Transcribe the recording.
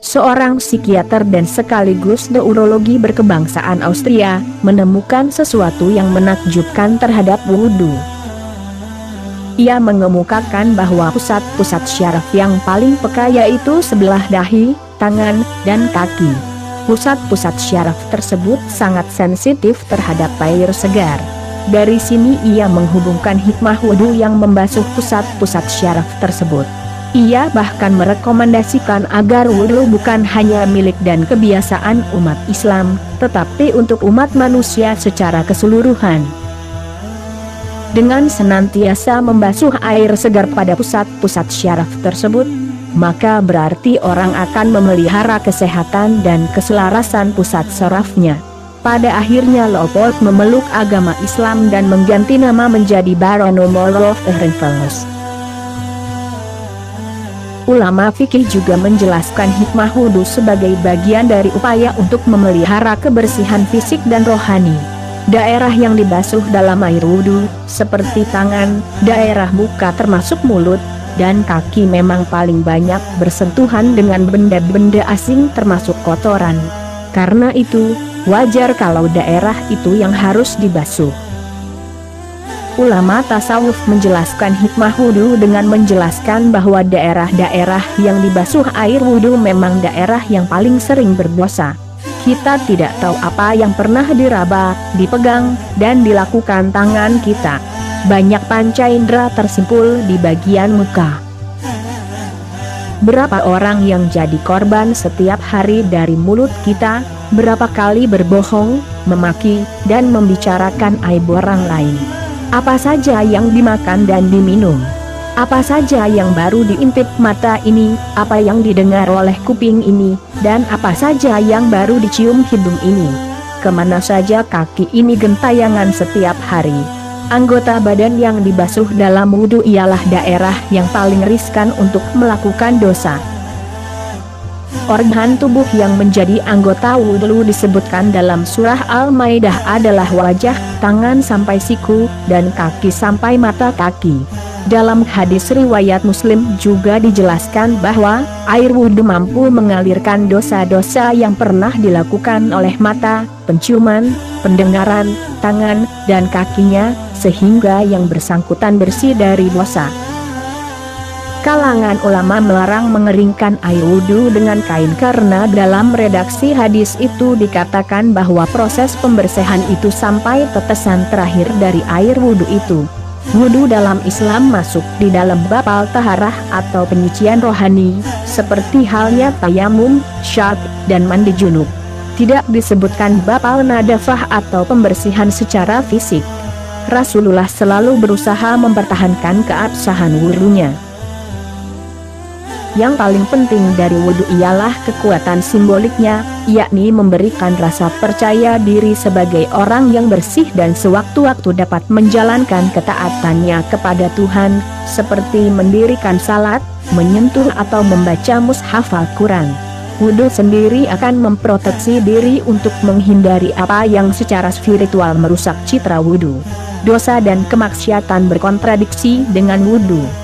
seorang psikiater dan sekaligus neurologi berkebangsaan Austria, menemukan sesuatu yang menakjubkan terhadap wudhu. Ia mengemukakan bahwa pusat-pusat syaraf yang paling peka yaitu sebelah dahi, tangan, dan kaki. Pusat-pusat syaraf tersebut sangat sensitif terhadap air segar. Dari sini ia menghubungkan hikmah wudhu yang membasuh pusat-pusat syaraf tersebut. Ia bahkan merekomendasikan agar wudhu bukan hanya milik dan kebiasaan umat Islam, tetapi untuk umat manusia secara keseluruhan. Dengan senantiasa membasuh air segar pada pusat-pusat syaraf tersebut, maka berarti orang akan memelihara kesehatan dan keselarasan pusat syarafnya. Pada akhirnya Leopold memeluk agama Islam dan mengganti nama menjadi Baron Olaf Ehrenfels. Ulama fikih juga menjelaskan hikmah wudhu sebagai bagian dari upaya untuk memelihara kebersihan fisik dan rohani. Daerah yang dibasuh dalam air wudhu, seperti tangan, daerah muka termasuk mulut, dan kaki memang paling banyak bersentuhan dengan benda-benda asing termasuk kotoran. Karena itu, wajar kalau daerah itu yang harus dibasuh. Ulama tasawuf menjelaskan hikmah wudhu dengan menjelaskan bahwa daerah-daerah yang dibasuh air wudhu memang daerah yang paling sering berdosa. Kita tidak tahu apa yang pernah diraba, dipegang, dan dilakukan tangan kita. Banyak panca indera tersimpul di bagian muka. Berapa orang yang jadi korban setiap hari dari mulut kita, berapa kali berbohong, memaki, dan membicarakan aib orang lain. Apa saja yang dimakan dan diminum, apa saja yang baru diintip mata ini, apa yang didengar oleh kuping ini, dan apa saja yang baru dicium hidung ini. Kemana saja kaki ini gentayangan setiap hari. Anggota badan yang dibasuh dalam wudhu ialah daerah yang paling riskan untuk melakukan dosa. Organ tubuh yang menjadi anggota wudhu disebutkan dalam surah Al-Maidah adalah wajah, tangan sampai siku, dan kaki sampai mata kaki. Dalam hadis riwayat Muslim juga dijelaskan bahwa air wudhu mampu mengalirkan dosa-dosa yang pernah dilakukan oleh mata, penciuman, pendengaran, tangan, dan kakinya, sehingga yang bersangkutan bersih dari dosa. Kalangan ulama melarang mengeringkan air wudhu dengan kain karena dalam redaksi hadis itu dikatakan bahwa proses pembersihan itu sampai tetesan terakhir dari air wudhu itu. Wudhu dalam Islam masuk di dalam bab taharah atau penyucian rohani, seperti halnya tayamum, syak, dan mandi junub. Tidak disebutkan bab nadafah atau pembersihan secara fisik. Rasulullah selalu berusaha mempertahankan keabsahan wudhunya. Yang paling penting dari wudhu ialah kekuatan simboliknya, yakni memberikan rasa percaya diri sebagai orang yang bersih dan sewaktu-waktu dapat menjalankan ketaatannya kepada Tuhan, seperti mendirikan salat, menyentuh atau membaca mushaf Al-Quran. Wudhu sendiri akan memproteksi diri untuk menghindari apa yang secara spiritual merusak citra wudhu. Dosa dan kemaksiatan berkontradiksi dengan wudhu.